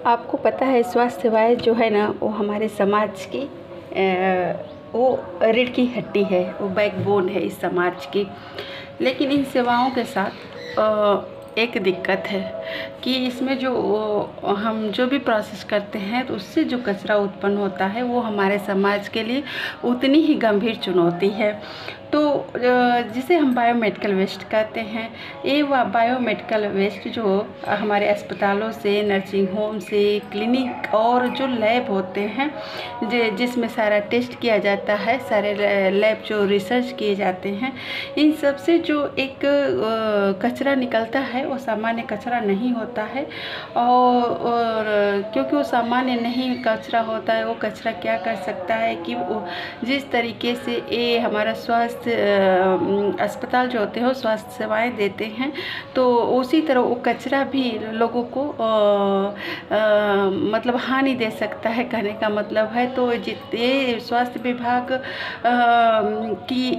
आपको पता है स्वास्थ्य सेवाएं जो है ना वो हमारे समाज की वो रीढ़ की हड्डी है, वो बैकबोन है इस समाज की। लेकिन इन सेवाओं के साथ एक दिक्कत है कि इसमें जो हम जो भी प्रोसेस करते हैं तो उससे जो कचरा उत्पन्न होता है वो हमारे समाज के लिए उतनी ही गंभीर चुनौती है। तो जिसे हम बायोमेडिकल वेस्ट कहते हैं, ये बायोमेडिकल वेस्ट जो हमारे अस्पतालों से, नर्सिंग होम से, क्लिनिक और जो लैब होते हैं जिसमें सारा टेस्ट किया जाता है, सारे लैब जो रिसर्च किए जाते हैं, इन सब से जो एक कचरा निकलता है वो सामान्य कचरा नहीं होता है। और क्योंकि वो सामान्य नहीं कचरा होता है, वो कचरा क्या कर सकता है कि वो जिस तरीके से ये हमारा स्वास्थ्य अस्पताल जो होते हैं वो स्वास्थ्य सेवाएं देते हैं, तो उसी तरह वो कचरा भी लोगों को मतलब हानि दे सकता है, कहने का मतलब है। तो जितने स्वास्थ्य विभाग की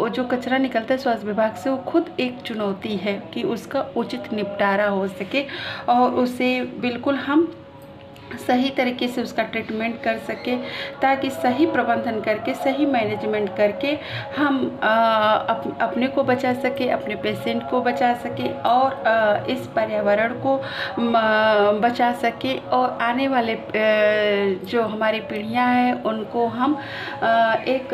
जो कचरा निकलता है स्वास्थ्य विभाग से, वो खुद एक चुनौती है कि उसका उचित निपटारा हो सके और उसे बिल्कुल हम सही तरीके से उसका ट्रीटमेंट कर सके, ताकि सही प्रबंधन करके, सही मैनेजमेंट करके हम अपने को बचा सके, अपने पेशेंट को बचा सके और इस पर्यावरण को बचा सके और आने वाले जो हमारी पीढ़ियां हैं उनको हम एक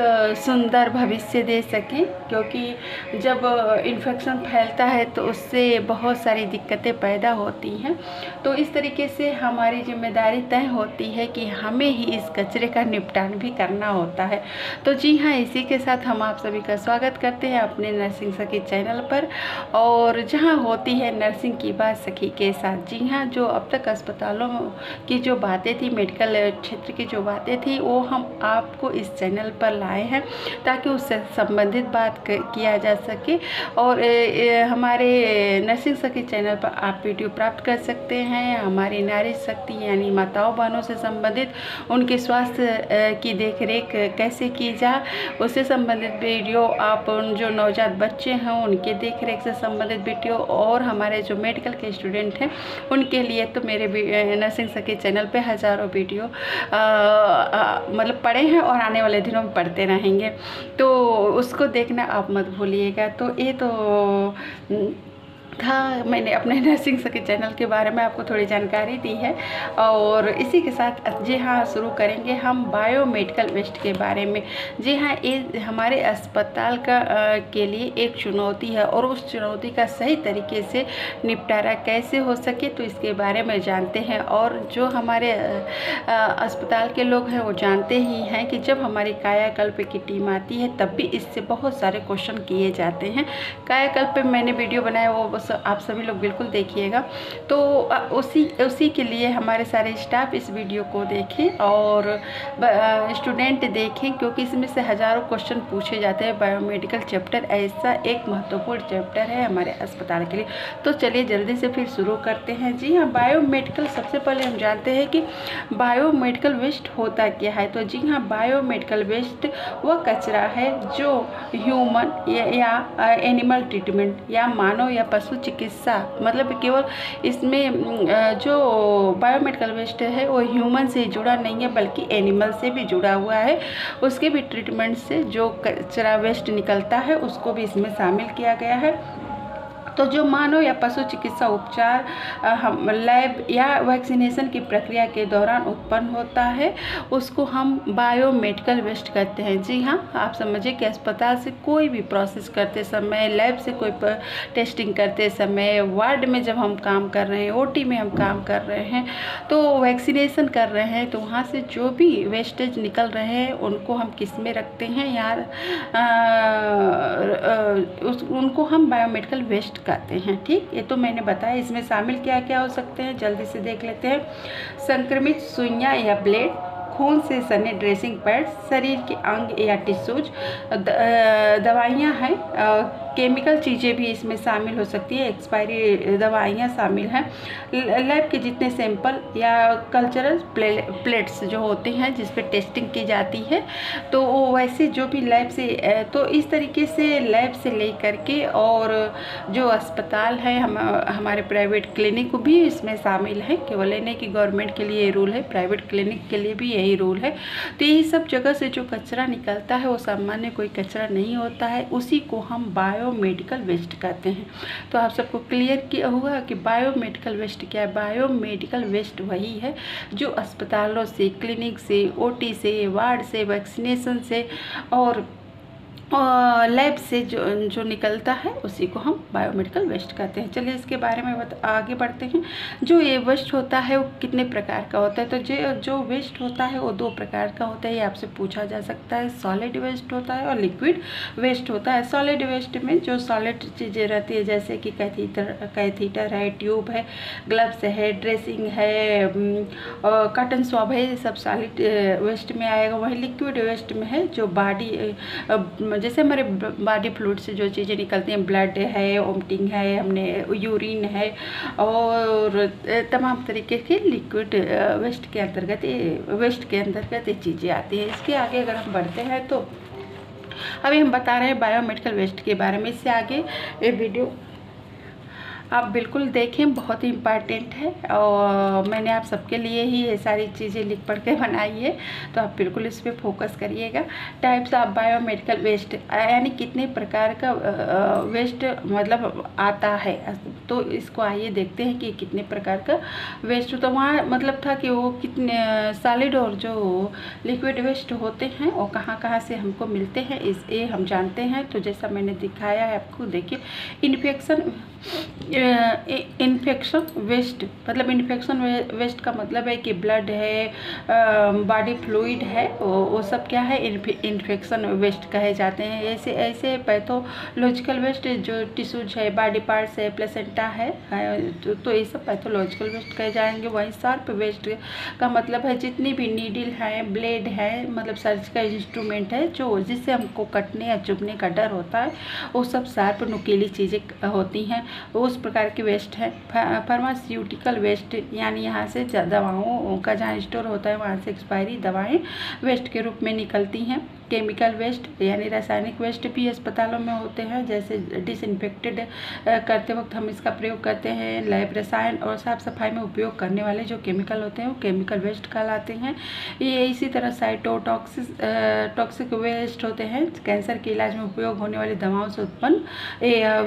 सुंदर भविष्य दे सकें। क्योंकि जब इन्फेक्शन फैलता है तो उससे बहुत सारी दिक्कतें पैदा होती हैं। तो इस तरीके से हमारी जिम्मेदारी तय होती है कि हमें ही इस कचरे का निपटान भी करना होता है। तो जी हाँ, इसी के साथ हम आप सभी का स्वागत करते हैं अपने नर्सिंग सखी चैनल पर, और जहाँ होती है नर्सिंग की बात सखी के साथ। जी हाँ, जो अब तक अस्पतालों की जो बातें थी, मेडिकल क्षेत्र की जो बातें थी, वो हम आपको इस चैनल पर लाए हैं ताकि उससे संबंधित बात किया जा सके। और हमारे नर्सिंग सखी चैनल पर आप वीडियो प्राप्त कर सकते हैं हमारी नारी शक्ति यानी माताओं बहनों से संबंधित, उनके स्वास्थ्य की देखरेख कैसे की जाए उससे संबंधित वीडियो, आप उन जो नवजात बच्चे हैं उनके देखरेख से संबंधित वीडियो, और हमारे जो मेडिकल के स्टूडेंट हैं उनके लिए तो मेरे नर्सिंग सखी चैनल पे हज़ारों वीडियो मतलब पढ़े हैं और आने वाले दिनों में पढ़ते रहेंगे, तो उसको देखना आप मत भूलिएगा। तो ये तो था, मैंने अपने नर्सिंग सखी चैनल के बारे में आपको थोड़ी जानकारी दी है। और इसी के साथ जी हाँ, शुरू करेंगे हम बायोमेडिकल वेस्ट के बारे में। जी हाँ, ये हमारे अस्पताल के लिए एक चुनौती है और उस चुनौती का सही तरीके से निपटारा कैसे हो सके तो इसके बारे में जानते हैं। और जो हमारे अस्पताल के लोग हैं वो जानते ही हैं कि जब हमारी कायाकल्प की टीम आती है तब भी इससे बहुत सारे क्वेश्चन किए जाते हैं। कायाकल्प पे मैंने वीडियो बनाया, वो आप सभी लोग बिल्कुल देखिएगा। तो उसी के लिए हमारे सारे स्टाफ इस वीडियो को देखें और स्टूडेंट देखें, क्योंकि इसमें से हज़ारों क्वेश्चन पूछे जाते हैं। बायोमेडिकल चैप्टर ऐसा एक महत्वपूर्ण चैप्टर है हमारे अस्पताल के लिए। तो चलिए जल्दी से फिर शुरू करते हैं। जी हाँ, बायोमेडिकल, सबसे पहले हम जानते हैं कि बायोमेडिकल वेस्ट होता क्या है। तो जी हाँ, बायोमेडिकल वेस्ट वह कचरा है जो ह्यूमन या एनिमल ट्रीटमेंट या मानव या पशु चिकित्सा, मतलब केवल इसमें जो बायोमेडिकल वेस्ट है वो ह्यूमन से जुड़ा नहीं है बल्कि एनिमल से भी जुड़ा हुआ है। उसके भी ट्रीटमेंट से जो कचरा वेस्ट निकलता है उसको भी इसमें शामिल किया गया है। तो जो मानव या पशु चिकित्सा उपचार हम लैब या वैक्सीनेशन की प्रक्रिया के दौरान उत्पन्न होता है उसको हम बायोमेडिकल वेस्ट कहते हैं। जी हाँ, आप समझिए कि अस्पताल से कोई भी प्रोसेस करते समय, लैब से कोई टेस्टिंग करते समय, वार्ड में जब हम काम कर रहे हैं, ओटी में हम काम कर रहे हैं, तो वैक्सीनेशन कर रहे हैं, तो वहाँ से जो भी वेस्टेज निकल रहे हैं उनको हम किस में रखते हैं यार, उनको हम बायोमेडिकल वेस्ट कहते हैं। ठीक, ये तो मैंने बताया। इसमें शामिल क्या क्या हो सकते हैं जल्दी से देख लेते हैं। संक्रमित सुइयां या ब्लेड, खून से सने ड्रेसिंग पैड्स, शरीर के अंग या टिश्यूज, दवाइयाँ हैं, केमिकल चीज़ें भी इसमें शामिल हो सकती है, एक्सपायरी दवाइयाँ शामिल हैं। लैब के जितने सैंपल या कल्चरल प्लेट्स जो होते हैं जिस पे टेस्टिंग की जाती है, तो वैसे जो भी लैब से तो इस तरीके से लैब से लेकर के और जो अस्पताल है हमारे प्राइवेट क्लिनिक भी इसमें शामिल है। केवल नहीं कि गवर्नमेंट के लिए ये रूल है, प्राइवेट क्लिनिक के लिए भी यही रूल है। तो यही सब जगह से जो कचरा निकलता है वो सामान्य कोई कचरा नहीं होता है, उसी को हम बायोमेडिकल वेस्ट कहते हैं। तो आप सबको क्लियर किया हुआ कि बायोमेडिकल वेस्ट क्या है। बायोमेडिकल वेस्ट वही है जो अस्पतालों से, क्लिनिक से, ओटी से, वार्ड से, वैक्सीनेशन से और लैब से जो निकलता है उसी को हम बायोमेडिकल वेस्ट कहते हैं। चलिए इसके बारे में आगे बढ़ते हैं। जो ये वेस्ट होता है वो कितने प्रकार का होता है, तो जो वेस्ट होता है वो 2 प्रकार का होता है। ये आपसे पूछा जा सकता है, सॉलिड वेस्ट होता है और लिक्विड वेस्ट होता है। सॉलिड वेस्ट में जो सॉलिड चीज़ें रहती है जैसे कि कैथीटर है, ट्यूब है, ग्लव्स है, ड्रेसिंग है, कॉटन स्वब है, ये सब सॉलिड वेस्ट में आएगा। वही लिक्विड वेस्ट में है जो बॉडी जैसे हमारे बॉडी फ्लूइड से जो चीज़ें निकलती हैं, ब्लड है, वोमिटिंग है, हमने यूरिन है और तमाम तरीके के लिक्विड वेस्ट के अंतर्गत ये चीज़ें आती हैं। इसके आगे अगर हम बढ़ते हैं तो अभी हम बता रहे हैं बायोमेडिकल वेस्ट के बारे में। इससे आगे ये वीडियो आप बिल्कुल देखें, बहुत ही इम्पॉर्टेंट है और मैंने आप सबके लिए ही ये सारी चीज़ें लिख पढ़ के बनाई है, तो आप बिल्कुल इस पर फोकस करिएगा। टाइप्स ऑफ बायोमेडिकल वेस्ट यानी कितने प्रकार का वेस्ट मतलब आता है, तो इसको आइए देखते हैं कि कितने प्रकार का वेस्ट। तो वहाँ मतलब था कि वो कितने सॉलिड और जो लिक्विड वेस्ट होते हैं वो कहाँ कहाँ से हमको मिलते हैं ये हम जानते हैं। तो जैसा मैंने दिखाया है आपको, देखिए इन्फेक्शन वेस्ट मतलब इन्फेक्शन वेस्ट का मतलब है कि ब्लड है, बॉडी फ्लूइड है, वो सब क्या है, इन्फेक्शन वेस्ट कहे जाते हैं। ऐसे पैथोलॉजिकल वेस्ट जो टिश्यूज है, बॉडी पार्ट्स है, प्लेसेंटा है, तो ये सब पैथोलॉजिकल वेस्ट कहे जाएंगे। वहीं शार्प वेस्ट का मतलब है जितनी भी नीडल है, ब्लेड है, मतलब सर्जिकल इंस्ट्रूमेंट है जो जिससे हमको कटने या चुभने का डर होता है, वो सब शार्प नुकीली चीज़ें होती हैं, उस प्रकार की वेस्ट है। फार्मास्यूटिकल वेस्ट यानी यहाँ से दवाओं का जहाँ स्टोर होता है वहाँ से एक्सपायरी दवाएं वेस्ट के रूप में निकलती हैं। केमिकल वेस्ट यानी रासायनिक वेस्ट भी अस्पतालों में होते हैं, जैसे डिसइंफेक्टेड करते वक्त हम इसका प्रयोग करते हैं। लैब रसायन और साफ सफाई में उपयोग करने वाले जो केमिकल होते हैं वो केमिकल वेस्ट कहलाते हैं। ये इसी तरह टॉक्सिक वेस्ट होते हैं, कैंसर के इलाज में उपयोग होने वाली दवाओं से उत्पन्न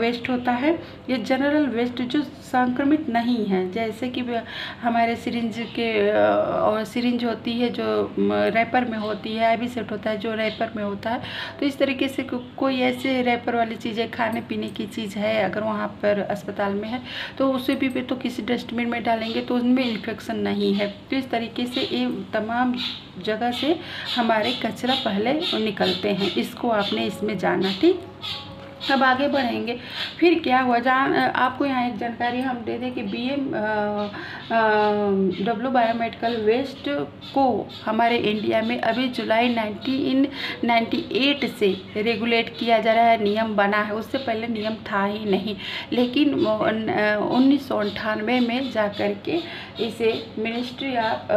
वेस्ट होता है। ये जनरल वेस्ट जो संक्रमित नहीं है, जैसे कि हमारे सिरिंज और सिरिंज होती है जो रैपर में होती है, आईवी सेट होता है जो रैपर में होता है, तो इस तरीके से कोई ऐसे रैपर वाली चीज़ें, खाने पीने की चीज़ है अगर वहाँ पर अस्पताल में है तो उसे भी तो किसी डस्टबिन में डालेंगे तो उनमें इन्फेक्शन नहीं है। तो इस तरीके से ये तमाम जगह से हमारे कचरा पहले निकलते हैं, इसको आपने इसमें जाना। ठीक, अब आगे बढ़ेंगे। फिर क्या हुआ, आपको यहाँ एक जानकारी हम दे दें कि BMW बायोमेडिकल वेस्ट को हमारे इंडिया में अभी जुलाई 1998 से रेगुलेट किया जा रहा है, नियम बना है। उससे पहले नियम था ही नहीं, लेकिन 1998 में जा कर के इसे ministry of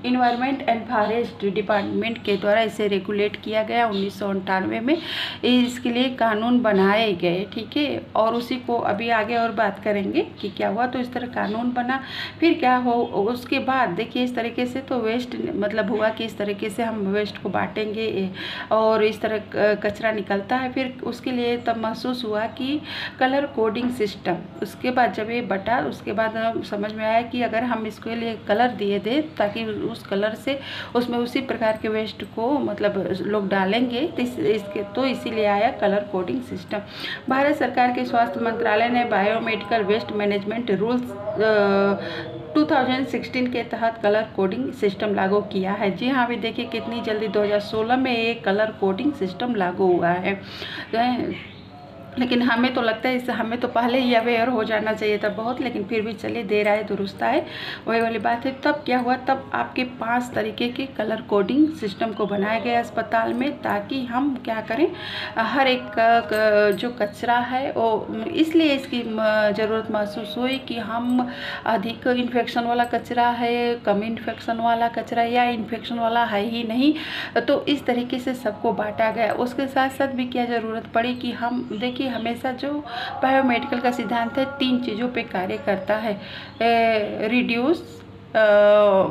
environment and forest department के द्वारा इसे रेगुलेट किया गया 1998 में। इसके लिए कानून बनाए गए, ठीक है, और उसी को अभी आगे और बात करेंगे कि क्या हुआ। तो इस तरह कानून बना, फिर क्या हो उसके बाद देखिए इस तरीके से तो वेस्ट मतलब हुआ कि इस तरीके से हम वेस्ट को बांटेंगे और इस तरह कचरा निकलता है। फिर उसके लिए तब महसूस हुआ कि कलर कोडिंग सिस्टम, उसके बाद जब ये बटा उसके बाद समझ में आया कि अगर हम इसके लिए कलर दिए दे ताकि उस कलर से उसमें उसी प्रकार के वेस्ट को मतलब लोग डालेंगे, तो इसीलिए आया कलर कोडिंग सिस्टम। भारत सरकार के स्वास्थ्य मंत्रालय ने बायोमेडिकल वेस्ट मैनेजमेंट रूल्स 2016 के तहत कलर कोडिंग सिस्टम लागू किया है। जी हाँ, अभी देखिए कितनी जल्दी 2016 में एक कलर कोडिंग सिस्टम लागू हुआ है। लेकिन हमें तो लगता है इससे हमें तो पहले ही अवेयर हो जाना चाहिए था बहुत, लेकिन फिर भी चलिए देर आए दुरुस्त आए, वही वाली बात है। तब क्या हुआ, तब आपके 5 तरीके के कलर कोडिंग सिस्टम को बनाया गया अस्पताल में, ताकि हम क्या करें, हर एक जो कचरा है वो, इसलिए इसकी ज़रूरत महसूस हुई कि हम अधिक इन्फेक्शन वाला कचरा है, कम इन्फेक्शन वाला कचरा, या इन्फेक्शन वाला है ही नहीं, तो इस तरीके से सबको बांटा गया। उसके साथ साथ भी क्या ज़रूरत पड़ी कि हम देखिए हमेशा जो बायोमेडिकल का सिद्धांत है 3 चीज़ों पे कार्य करता है। रिड्यूस,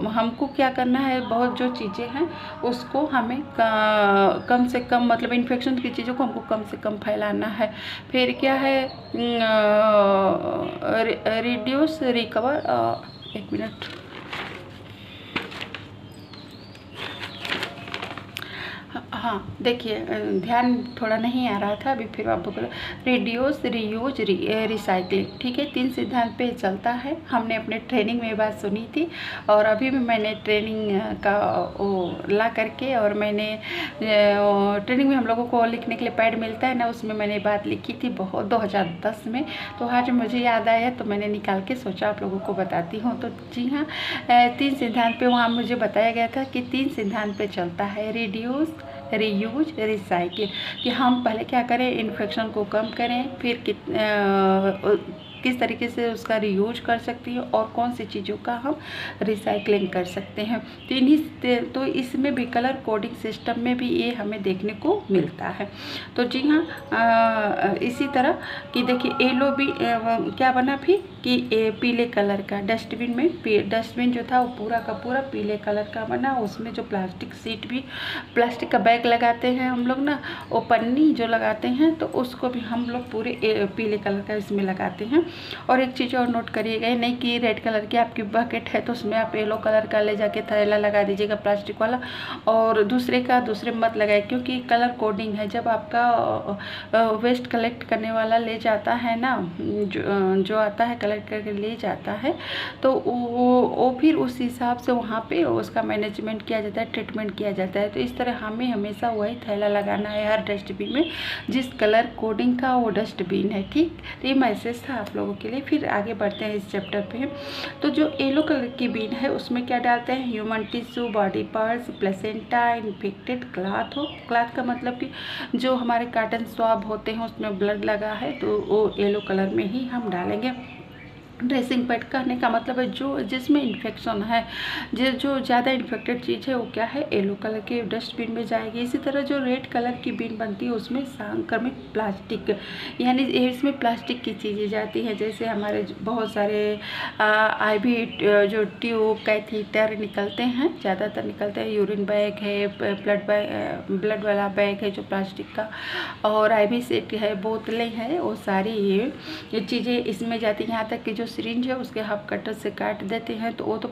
हमको क्या करना है, बहुत जो चीज़ें हैं उसको हमें कम से कम, मतलब इन्फेक्शन की चीज़ों को हमको कम से कम फैलाना है। फिर क्या है, रिड्यूस, रिकवर, एक मिनट, हाँ देखिए ध्यान थोड़ा नहीं आ रहा था, अभी फिर आपको बोला, रिड्यूस, रीयूज, रिसाइकलिंग, ठीक है, 3 सिद्धांत पे चलता है। हमने अपने ट्रेनिंग में बात सुनी थी, और अभी भी मैंने ट्रेनिंग का वो ला करके, और मैंने ट्रेनिंग में हम लोगों को लिखने के लिए पैड मिलता है ना, उसमें मैंने बात लिखी थी बहुत 2010 में, तो आज मुझे याद आया तो मैंने निकाल के सोचा आप लोगों को बताती हूँ। तो जी हाँ, 3 सिद्धांत पे वहाँ मुझे बताया गया था कि 3 सिद्धांत पे चलता है, रिड्यूस, रीयूज, रिसाइकिल, कि हम पहले क्या करें, इन्फेक्शन को कम करें, फिर किस तरीके से उसका रीयूज कर सकते हैं, और कौन सी चीज़ों का हम रिसाइकलिंग कर सकते हैं। तो इसमें भी कलर कोडिंग सिस्टम में भी ये हमें देखने को मिलता है। तो जी हाँ, इसी तरह कि देखिए येलो भी क्या बना फिर कि पीले कलर का डस्टबिन में, डस्टबिन जो था वो पूरा का पूरा पीले कलर का बना। उसमें जो प्लास्टिक सीट भी, प्लास्टिक का बैग लगाते हैं हम लोग ना, वो पन्नी जो लगाते हैं, तो उसको भी हम लोग पूरे पीले कलर का इसमें लगाते हैं। और एक चीज़ और नोट करिएगा, नहीं कि रेड कलर की आपकी बकेट है तो उसमें आप येलो कलर का ले जाके थैला लगा दीजिएगा प्लास्टिक वाला, और दूसरे मत लगाए, क्योंकि कलर कोडिंग है। जब आपका वेस्ट कलेक्ट करने वाला ले जाता है ना, जो आता है कलेक्ट करके ले जाता है, तो वो फिर उस हिसाब से वहाँ पे उसका मैनेजमेंट किया जाता है, ट्रीटमेंट किया जाता है। तो इस तरह हमें हमेशा वही थैला लगाना है हर डस्टबिन में जिस कलर कोडिंग का वो डस्टबिन है, ठीक। तो ये मैसेज था आप लोगों के लिए। फिर आगे बढ़ते हैं इस चैप्टर पे। तो जो येलो कलर की बीन है उसमें क्या डालते हैं, human tissue, body parts, placenta, infected cloth हो, क्लॉथ का मतलब कि जो हमारे कॉटन स्वाब होते हैं उसमें ब्लड लगा है तो वो येलो कलर में ही हम डालेंगे। ड्रेसिंग पैड कहने का मतलब है जो जिसमें इन्फेक्शन है, जो ज़्यादा इन्फेक्टेड चीज़ है वो क्या है, येलो कलर के डस्टबिन में जाएगी। इसी तरह जो रेड कलर की बीन बनती है उसमें संक्रमित प्लास्टिक, यानी इसमें प्लास्टिक की चीज़ें जाती हैं, जैसे हमारे बहुत सारे IV जो ट्यूब, कैथीटर निकलते हैं, ज़्यादातर निकलते हैं, यूरिन बैग है, ब्लड वाला बैग है जो प्लास्टिक का, और IV सेट है, बोतलें हैं, वो सारी ये चीज़ें इसमें जाती हैं। यहाँ तक कि जो सिरिंज है उसके हाफ कटर से काट देते हैं तो वो तो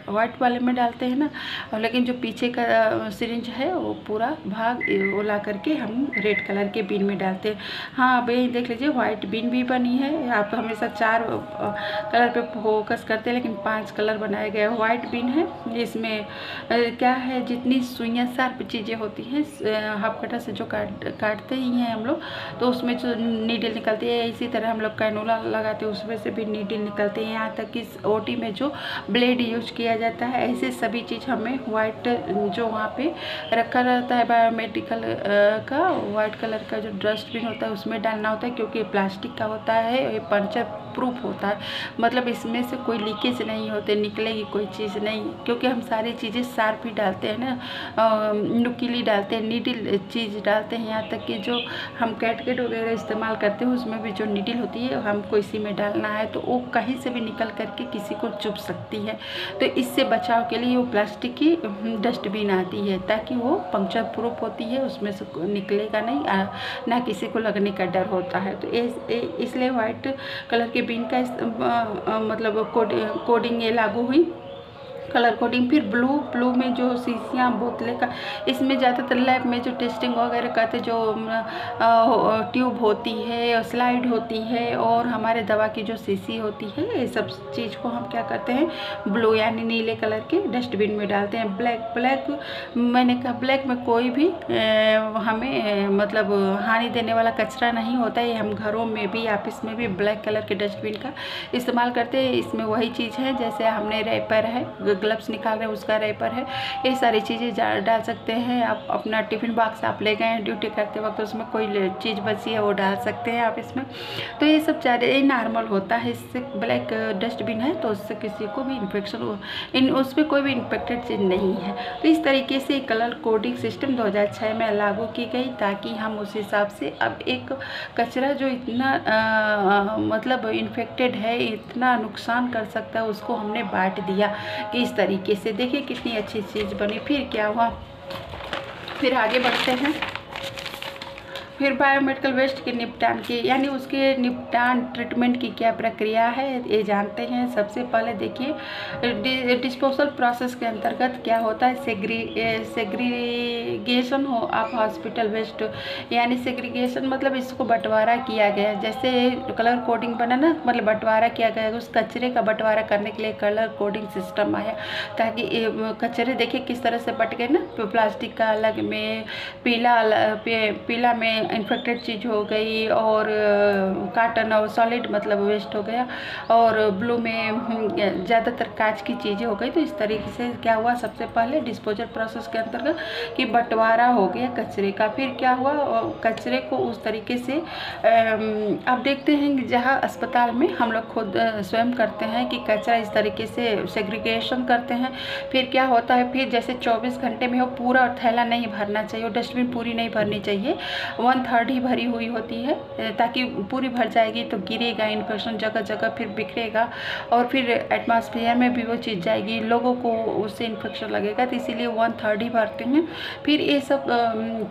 वाइट वाले में डालते हैं ना, और लेकिन जो पीछे का सिरिंज है वो पूरा भाग वो ला करके हम रेड कलर के बीन में डालते हैं। हाँ अब यही देख लीजिए वाइट बीन भी बनी है। आप हमेशा 4 कलर पे फोकस करते हैं लेकिन 5 कलर बनाए गए। वाइट बीन है, इसमें क्या है, जितनी सुइयाँ शार्प चीज़ें होती हैं हाफ कटर से जो काटते ही हैं हम लोग, तो उसमें जो नीडल निकलती है, इसी तरह हम लोग कैनोला लगाते हैं उसमें से भी नीडल निकलते हैं। यहाँ तक कि OT में जो ब्लेड यूज किया जाता है, ऐसे सभी चीज़ हमें वाइट जो वहाँ पे रखा रहता है बायोमेडिकल का, वाइट कलर का जो डस्टबिन होता है उसमें डालना होता है, क्योंकि प्लास्टिक का होता है, ये पंचर प्रूफ होता है, मतलब इसमें से कोई लीकेज नहीं होते, निकलेगी कोई चीज़ नहीं, क्योंकि हम सारी चीज़ें शार्प ही डालते हैं ना, नुकीली डालते हैं, नीडल चीज़ डालते हैं। यहाँ तक कि जो हम कैटकेट वगैरह इस्तेमाल करते हैं उसमें भी जो नीडल होती है हमको इसी में डालना है, तो वो कहीं से भी निकल करके किसी को चुभ सकती है। तो इससे बचाव के लिए वो प्लास्टिक की डस्टबिन आती है, ताकि वो पंक्चर प्रूफ होती है, उसमें से निकलेगा नहीं, ना किसी को लगने का डर होता है। तो इसलिए वाइट कलर के बीन का मतलब कोडिंग ये लागू हुई। Colour coding. फिर ब्लू में जो शीशियाँ बोतलें का, इसमें ज़्यादातर लैब में जो टेस्टिंग वगैरह करते जो ट्यूब होती है, स्लाइड होती है और हमारे दवा की जो शीशी होती है, ये सब चीज़ को हम क्या करते हैं, ब्लू यानी नीले कलर के डस्टबिन में डालते हैं। ब्लैक मैंने कहा ब्लैक में कोई भी हमें मतलब हानि देने वाला कचरा नहीं होता है। हम घरों में भी ऑफिस में भी ब्लैक कलर के डस्टबिन का इस्तेमाल करते हैं। इसमें वही चीज़ है जैसे हमने रैपर है, ग्लव्स निकाल रहे हैं उसका रैपर है, ये सारी चीज़ें डाल सकते हैं। आप अपना टिफ़िन बॉक्स आप ले गए हैं ड्यूटी करते वक्त, उसमें कोई चीज़ बची है वो डाल सकते हैं आप इसमें। तो ये सब ज़्यादा नॉर्मल होता है। इससे ब्लैक डस्टबिन है तो उससे किसी को भी इन्फेक्शन उस पर कोई भी इन्फेक्टेड चीज़ नहीं है। तो इस तरीके से कलर कोडिंग सिस्टम 2006 में लागू की गई ताकि हम उस हिसाब से अब एक कचरा जो इतना मतलब इन्फेक्टेड है, इतना नुकसान कर सकता है, उसको हमने बांट दिया कि इस तरीके से। देखिए कितनी अच्छी चीज़ बनी। फिर क्या हुआ, फिर आगे बढ़ते हैं। फिर बायोमेडिकल वेस्ट के निपटान की यानी उसके निपटान ट्रीटमेंट की क्या प्रक्रिया है ये जानते हैं। सबसे पहले देखिए डिस्पोजल प्रोसेस के अंतर्गत क्या होता है, सेग्रीगेशन हो आप हॉस्पिटल वेस्ट, यानी सेग्रीगेशन मतलब इसको बंटवारा किया गया। जैसे कलर कोडिंग बना ना, मतलब बंटवारा किया गया, उस कचरे का बंटवारा करने के लिए कलर कोडिंग सिस्टम आया ताकि कचरे देखिए किस तरह से बट गए ना, प्लास्टिक का अलग में, पीला में इन्फेक्टेड चीज़ हो गई और कॉटन और सॉलिड मतलब वेस्ट हो गया, और ब्लू में ज़्यादातर कांच की चीज़ें हो गई। तो इस तरीके से क्या हुआ, सबसे पहले डिस्पोजल प्रोसेस के अंतर्गत कि बंटवारा हो गया कचरे का। फिर क्या हुआ, कचरे को उस तरीके से आप देखते हैं कि जहाँ अस्पताल में हम लोग खुद स्वयं करते हैं कि कचरा इस तरीके से सेग्रीगेशन करते हैं। फिर क्या होता है, फिर जैसे 24 घंटे में वो पूरा थैला नहीं भरना चाहिए, डस्टबिन पूरी नहीं भरनी चाहिए, 1/3 ही भरी हुई होती है ताकि पूरी भर जाएगी तो गिरेगा, इन्फेक्शन जगह जगह फिर बिखरेगा और फिर एटमॉस्फेयर में भी वो चीज़ जाएगी, लोगों को उससे इन्फेक्शन लगेगा। तो इसीलिए 1/3 ही भरते हैं। फिर ये सब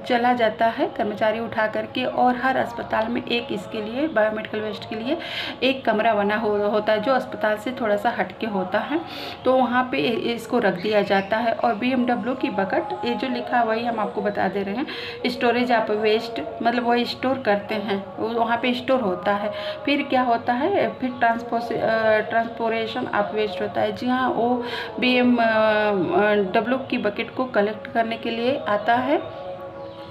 चला जाता है कर्मचारी उठा करके, और हर अस्पताल में एक इसके लिए बायोमेडिकल वेस्ट के लिए एक कमरा बना होता है जो अस्पताल से थोड़ा सा हटके होता है, तो वहाँ पे इसको रख दिया जाता है। और BMW की बकेट, ये जो लिखा है वही हम आपको बता दे रहे हैं, स्टोरेज ऑफ वेस्ट मतलब वही स्टोर करते हैं, वहाँ पे स्टोर होता है। फिर क्या होता है, फिर ट्रांसपोर्टेशन ऑफ वेस्ट होता है। जी हाँ, वो BMW की बकेट को कलेक्ट करने के लिए आता है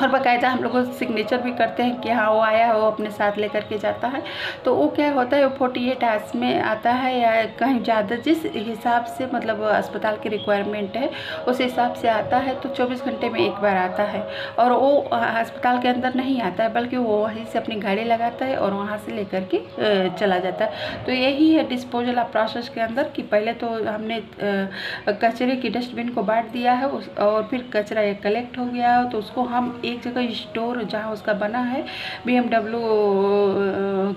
और बाकायदा हम लोग सिग्नेचर भी करते हैं कि हाँ वो आया, वो अपने साथ लेकर के जाता है। तो वो क्या होता है, वो 48 आवर्स में आता है या कहीं ज़्यादा, जिस हिसाब से मतलब अस्पताल की रिक्वायरमेंट है उस हिसाब से आता है। तो 24 घंटे में एक बार आता है और वो अस्पताल के अंदर नहीं आता है, बल्कि वो वहीं से अपनी गाड़ी लगाता है और वहाँ से लेकर के चला जाता है। तो यही है डिस्पोजल ऑफ प्रोसेस के अंदर कि पहले तो हमने कचरे की डस्टबिन को बांट दिया है और फिर कचरा एक कलेक्ट हो गया तो उसको हम एक जगह स्टोर जहाँ उसका बना है BMW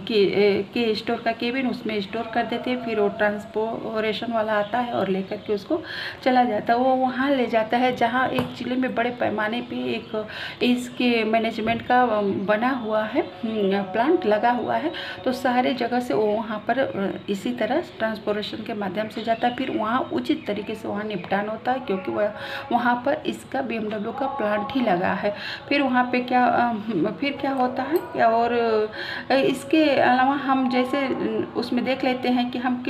के स्टोर का केबिन, उसमें स्टोर कर देते हैं। फिर वो ट्रांसपोर्टेशन वाला आता है और लेकर के उसको चला जाता है। वो वहाँ ले जाता है जहाँ एक जिले में बड़े पैमाने पे एक इसके मैनेजमेंट का बना हुआ है, प्लांट लगा हुआ है, तो सारे जगह से वो वहाँ पर इसी तरह ट्रांसपोर्टेशन के माध्यम से जाता है। फिर वहाँ उचित तरीके से वहाँ निपटान होता है क्योंकि वहाँ पर इसका BMW का प्लांट ही लगा है। फिर वहाँ पे फिर क्या होता है, और इसके अलावा हम जैसे उसमें देख लेते हैं कि हम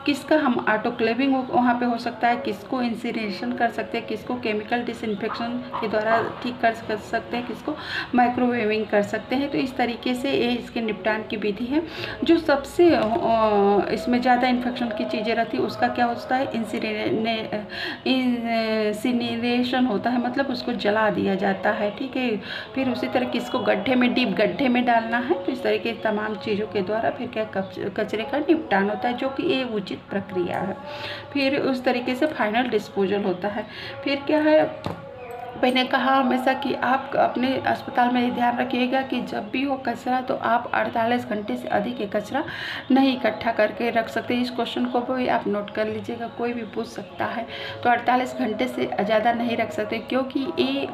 किसका हम ऑटोक्लेविंग वहाँ पे हो सकता है, किसको इंसिनेशन कर सकते हैं, किसको केमिकल डिसइंफेक्शन के द्वारा ठीक कर सकते हैं, किसको माइक्रोवेविंग कर सकते हैं। तो इस तरीके से ये इसके निपटान की विधि है। जो सबसे इसमें ज़्यादा इन्फेक्शन की चीज़ें रहती है उसका क्या होता है, इंसिनरेशन होता है, मतलब उसको जला दिया जाता है। ठीक है, फिर उसी तरह किसको गड्ढे में, डीप गड्ढे में डालना है। तो इस तरह के तमाम चीज़ों के द्वारा फिर क्या कचरे का निपटान होता है, जो कि ये उचित प्रक्रिया है। फिर उस तरीके से फाइनल डिस्पोजल होता है। फिर क्या है, मैंने कहा हमेशा कि आप अपने अस्पताल में ये ध्यान रखिएगा कि जब भी हो कचरा तो आप 48 घंटे से अधिक ये कचरा नहीं इकट्ठा करके रख सकते। इस क्वेश्चन को भी आप नोट कर लीजिएगा, कोई भी पूछ सकता है। तो 48 घंटे से ज़्यादा नहीं रख सकते, क्योंकि ये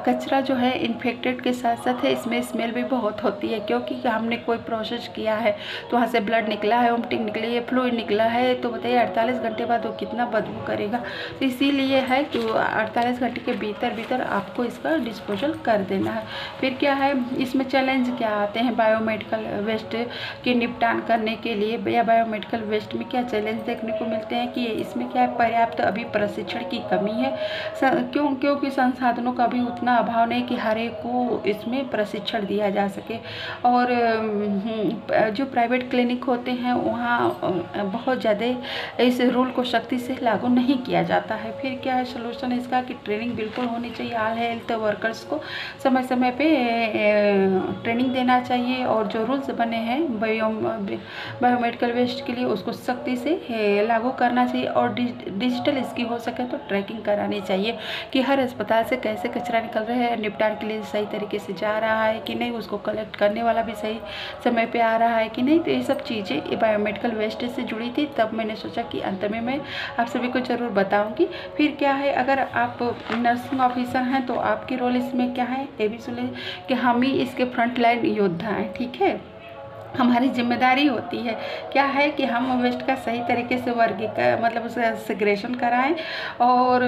कचरा जो है इन्फेक्टेड के साथ साथ है, इसमें स्मेल भी बहुत होती है, क्योंकि हमने कोई प्रोसेस किया है तो वहाँ से ब्लड निकला है, वोमिटिंग निकली है, फ्लूइड निकला है, तो बताइए 48 घंटे बाद वो कितना बदबू करेगा। तो इसीलिए है कि 48 घंटे के भीतर आपको इसका डिस्पोजल कर देना है। फिर क्या है, इसमें चैलेंज क्या आते हैं बायोमेडिकल वेस्ट के निपटान करने के लिए, या बायोमेडिकल वेस्ट में क्या चैलेंज देखने को मिलते हैं कि इसमें क्या है, पर्याप्त अभी प्रशिक्षण की कमी है। क्योंकि संसाधनों का भी उतना अभाव नहीं कि हर एक को इसमें प्रशिक्षण दिया जा सके। और जो प्राइवेट क्लिनिक होते हैं वहाँ बहुत ज़्यादा इस रूल को सख्ती से लागू नहीं किया जाता है। फिर क्या है सोल्यूशन इसका कि ट्रेनिंग बिल्कुल होनी चाहिए। ऑल हेल्थ वर्कर्स को समय समय पे ट्रेनिंग देना चाहिए, और जो रूल्स बने हैं बायोमेडिकल वेस्ट के लिए उसको सख्ती से लागू करना चाहिए। और डिजिटल इसकी हो सके तो ट्रैकिंग करानी चाहिए कि हर अस्पताल से कैसे कचरा निकल रहा है, निपटान के लिए सही तरीके से जा रहा है कि नहीं, उसको कलेक्ट करने वाला भी सही समय पे आ रहा है कि नहीं। तो ये सब चीज़ें बायोमेडिकल वेस्ट से जुड़ी थी, तब मैंने सोचा कि अंत में मैं आप सभी को ज़रूर बताऊंगी। फिर क्या है, अगर आप नर्सिंग ऑफिसर हैं तो आपकी रोल इसमें क्या है, ये भी सुन कि हम ही इसके फ्रंट लाइन योद्धा हैं। ठीक है, हमारी जिम्मेदारी होती है क्या है कि हम वेस्ट का सही तरीके से मतलब उसका सेग्रेशन कराएं, और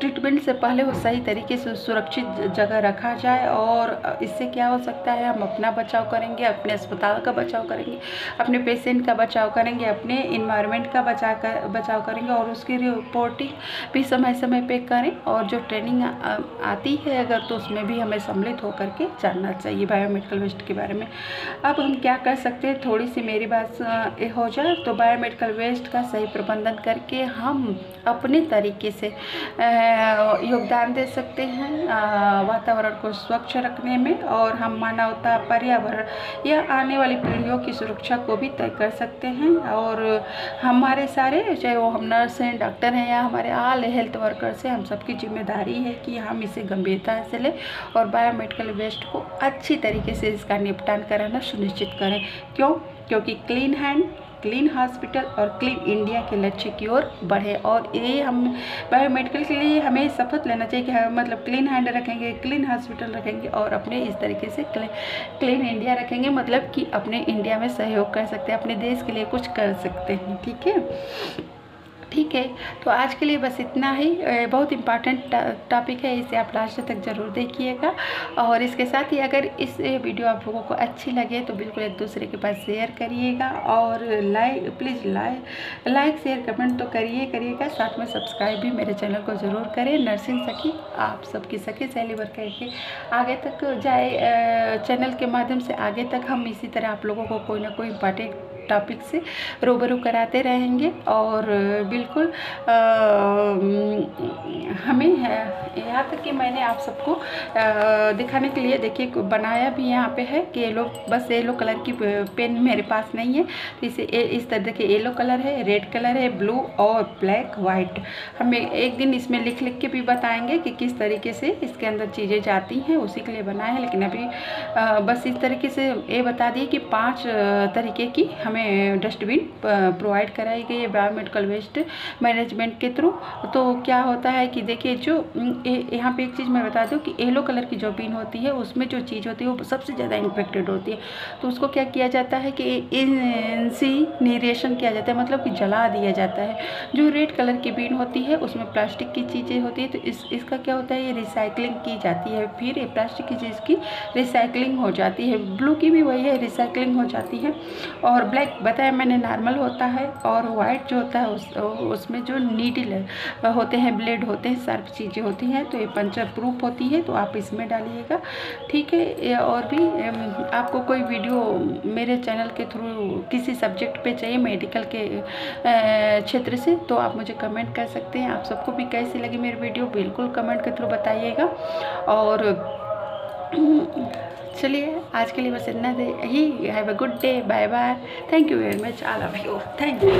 ट्रीटमेंट से पहले वो सही तरीके से सुरक्षित जगह रखा जाए। और इससे क्या हो सकता है, हम अपना बचाव करेंगे, अपने अस्पताल का बचाव करेंगे, अपने पेशेंट का बचाव करेंगे, अपने इन्वायरमेंट का बचाव करेंगे, और उसकी रिपोर्टिंग भी समय समय पे करें। और जो ट्रेनिंग आती है अगर, तो उसमें भी हमें सम्मिलित होकर के जानना चाहिए बायोमेडिकल वेस्ट के बारे में। अब हम क्या कर सकते हैं, थोड़ी सी मेरी बात हो जाए तो बायोमेडिकल वेस्ट का सही प्रबंधन करके हम अपने तरीके से योगदान दे सकते हैं वातावरण को स्वच्छ रखने में, और हम मानवता, पर्यावरण या आने वाली पीढ़ियों की सुरक्षा को भी तय कर सकते हैं। और हमारे सारे, चाहे वो हम नर्स हैं, डॉक्टर हैं, या हमारे ऑल हेल्थ वर्कर्स हैं, हम सबकी जिम्मेदारी है कि हम इसे गंभीरता से लें और बायोमेडिकल वेस्ट को अच्छी तरीके से इसका निपटान कराना सुनिश्चित करें। क्यों? क्योंकि क्लीन हैंड, क्लीन हॉस्पिटल और क्लीन इंडिया के लक्ष्य की ओर बढ़े। और ये हम बायोमेडिकल के लिए हमें शपथ लेना चाहिए कि हम मतलब क्लीन हैंड रखेंगे, क्लीन हॉस्पिटल रखेंगे, और अपने इस तरीके से क्लीन इंडिया रखेंगे, मतलब कि अपने इंडिया में सहयोग कर सकते हैं, अपने देश के लिए कुछ कर सकते हैं। ठीक है, तो आज के लिए बस इतना ही। बहुत इम्पॉर्टेंट टॉपिक है, इसे आप लास्ट तक ज़रूर देखिएगा। और इसके साथ ही अगर इस वीडियो आप लोगों को अच्छी लगे तो बिल्कुल एक दूसरे के पास शेयर करिएगा, और प्लीज़ लाइक शेयर कमेंट तो करिएगा। साथ में सब्सक्राइब भी मेरे चैनल को ज़रूर करें। नर्सिंग सखी आप सबकी सखी सहेली बन करके आगे तक जाए, चैनल के माध्यम से आगे तक हम इसी तरह आप लोगों को कोई ना कोई इम्पॉर्टेंट टॉपिक से रूबरू कराते रहेंगे। और बिल्कुल हमें यहाँ तक कि मैंने आप सबको दिखाने के लिए देखिए बनाया भी यहाँ पे है कि बस येलो कलर की पेन मेरे पास नहीं है, तो इसे इस तरह देखिए येलो कलर है, रेड कलर है, ब्लू और ब्लैक वाइट। हमें एक दिन इसमें लिख के भी बताएंगे कि किस तरीके से इसके अंदर चीज़ें जाती हैं, उसी के लिए बनाए हैं। लेकिन अभी बस इस तरीके से ये बता दिए कि 5 तरीके की हमें डस्टबिन प्रोवाइड कराई गई है बायोमेडिकल वेस्ट मैनेजमेंट के थ्रू। तो क्या होता है कि देखिए जो यहाँ पे एक चीज़ मैं बता दूँ कि येलो कलर की जो बिन होती है उसमें जो चीज़ होती है वो सबसे ज़्यादा इन्फेक्टेड होती है, तो उसको क्या किया जाता है कि इंसिनरेशन किया जाता है, मतलब कि जला दिया जाता है। जो रेड कलर की बिन होती है उसमें प्लास्टिक की चीज़ें होती है, तो इसका क्या होता है, ये रिसाइकलिंग की जाती है, फिर ये प्लास्टिक की चीज़ की रिसाइकलिंग हो जाती है। ब्लू की भी वही है, रिसाइकलिंग हो जाती है। और ब्लैक बताया मैंने नॉर्मल होता है, और वाइट जो होता है उसमें जो नीडल होते हैं, ब्लेड होते हैं, शार्प चीज़ें होती हैं, तो ये पंचर प्रूफ होती है, तो आप इसमें डालिएगा। ठीक है, और भी आपको कोई वीडियो मेरे चैनल के थ्रू किसी सब्जेक्ट पे चाहिए मेडिकल के क्षेत्र से, तो आप मुझे कमेंट कर सकते हैं। आप सबको भी कैसी लगी मेरी वीडियो बिल्कुल कमेंट के थ्रू बताइएगा। और चलिए आज के लिए बस इतना ही। Have a good day, bye bye, thank you very much, I love you, thank you.